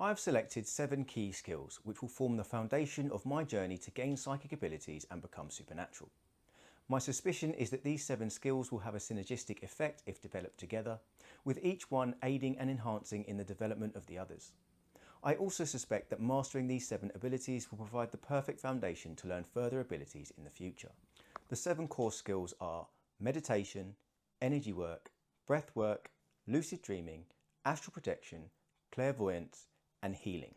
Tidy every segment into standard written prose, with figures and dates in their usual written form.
I've selected 7 key skills which will form the foundation of my journey to gain psychic abilities and become supernatural. My suspicion is that these 7 skills will have a synergistic effect if developed together, with each one aiding and enhancing in the development of the others. I also suspect that mastering these 7 abilities will provide the perfect foundation to learn further abilities in the future. The 7 core skills are meditation, energy work, breathwork, lucid dreaming, astral projection, clairvoyance, and healing.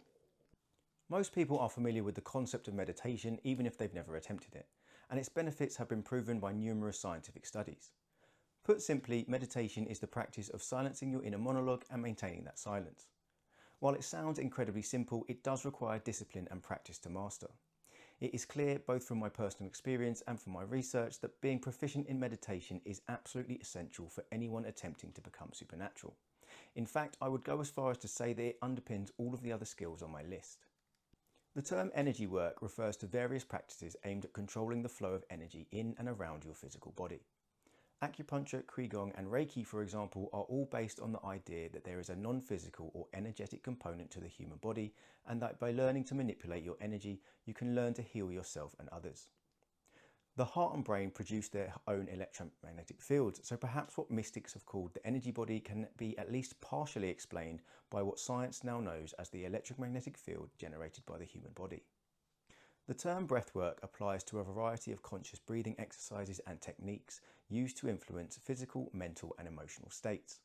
Most people are familiar with the concept of meditation even if they've never attempted it, and its benefits have been proven by numerous scientific studies. Put simply, meditation is the practice of silencing your inner monologue and maintaining that silence. While it sounds incredibly simple, it does require discipline and practice to master. It is clear, both from my personal experience and from my research, that being proficient in meditation is absolutely essential for anyone attempting to become supernatural. In fact, I would go as far as to say that it underpins all of the other skills on my list. The term energy work refers to various practices aimed at controlling the flow of energy in and around your physical body. Acupuncture, Qigong and Reiki, for example, are all based on the idea that there is a non-physical or energetic component to the human body, and that by learning to manipulate your energy, you can learn to heal yourself and others. The heart and brain produce their own electromagnetic fields, so perhaps what mystics have called the energy body can be at least partially explained by what science now knows as the electromagnetic field generated by the human body. The term breathwork applies to a variety of conscious breathing exercises and techniques used to influence physical, mental and emotional states.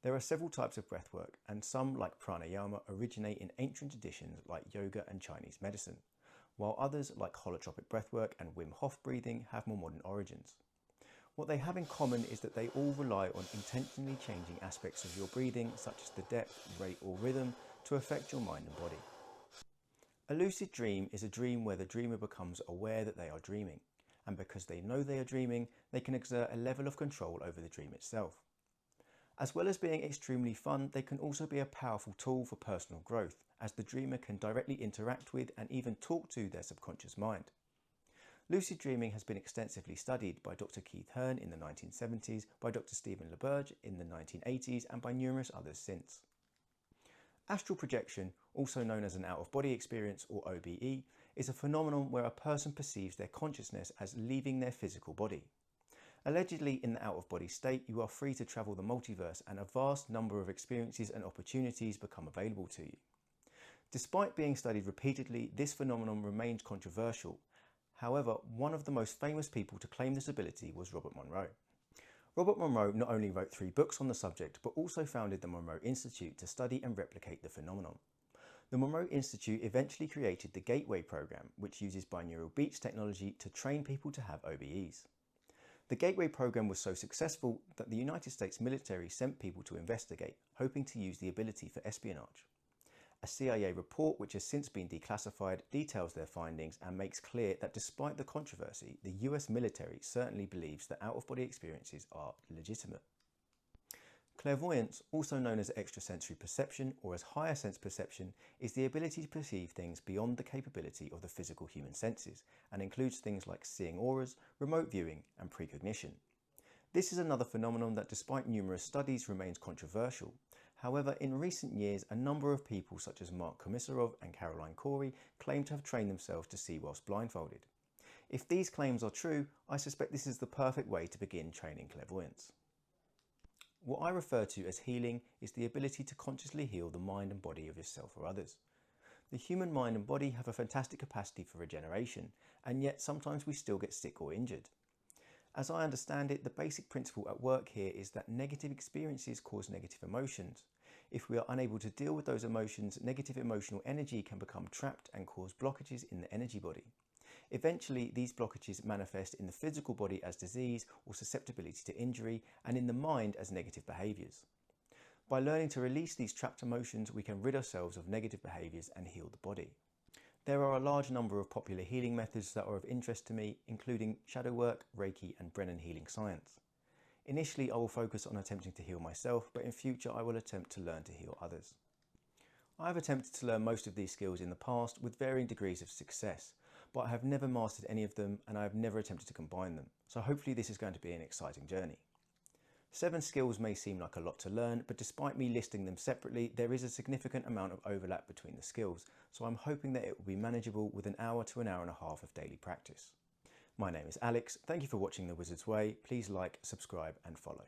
There are several types of breathwork, and some, like pranayama, originate in ancient traditions like yoga and Chinese medicine, while others, like holotropic breathwork and Wim Hof breathing, have more modern origins. What they have in common is that they all rely on intentionally changing aspects of your breathing, such as the depth, rate or rhythm, to affect your mind and body. A lucid dream is a dream where the dreamer becomes aware that they are dreaming, and because they know they are dreaming, they can exert a level of control over the dream itself. As well as being extremely fun, they can also be a powerful tool for personal growth, as the dreamer can directly interact with and even talk to their subconscious mind. Lucid dreaming has been extensively studied by Dr. Keith Hearn in the 1970s, by Dr. Stephen LaBerge in the 1980s, and by numerous others since. Astral projection, also known as an out-of-body experience or OBE, is a phenomenon where a person perceives their consciousness as leaving their physical body. Allegedly, in the out-of-body state, you are free to travel the multiverse and a vast number of experiences and opportunities become available to you. Despite being studied repeatedly, this phenomenon remains controversial. However, one of the most famous people to claim this ability was Robert Monroe. Robert Monroe not only wrote 3 books on the subject, but also founded the Monroe Institute to study and replicate the phenomenon. The Monroe Institute eventually created the Gateway program, which uses binaural beats technology to train people to have OBEs. The Gateway program was so successful that the United States military sent people to investigate, hoping to use the ability for espionage. A CIA report, which has since been declassified, details their findings and makes clear that despite the controversy, the US military certainly believes that out-of-body experiences are legitimate. Clairvoyance, also known as extrasensory perception or as higher sense perception, is the ability to perceive things beyond the capability of the physical human senses, and includes things like seeing auras, remote viewing and precognition. This is another phenomenon that, despite numerous studies, remains controversial. However, in recent years, a number of people such as Mark Komisarov and Caroline Corey claim to have trained themselves to see whilst blindfolded. If these claims are true, I suspect this is the perfect way to begin training clairvoyance. What I refer to as healing is the ability to consciously heal the mind and body of yourself or others. The human mind and body have a fantastic capacity for regeneration, and yet sometimes we still get sick or injured. As I understand it, the basic principle at work here is that negative experiences cause negative emotions. If we are unable to deal with those emotions, negative emotional energy can become trapped and cause blockages in the energy body. Eventually, these blockages manifest in the physical body as disease or susceptibility to injury, and in the mind as negative behaviours. By learning to release these trapped emotions, we can rid ourselves of negative behaviours and heal the body. There are a large number of popular healing methods that are of interest to me, including shadow work, Reiki and Brennan healing science. Initially, I will focus on attempting to heal myself, but in future I will attempt to learn to heal others. I have attempted to learn most of these skills in the past with varying degrees of success, but I have never mastered any of them and I have never attempted to combine them, so hopefully this is going to be an exciting journey. 7 skills may seem like a lot to learn, but despite me listing them separately, there is a significant amount of overlap between the skills, so I'm hoping that it will be manageable with an hour to an hour and a half of daily practice. My name is Alex, thank you for watching The Wizard's Way. Please like, subscribe and follow.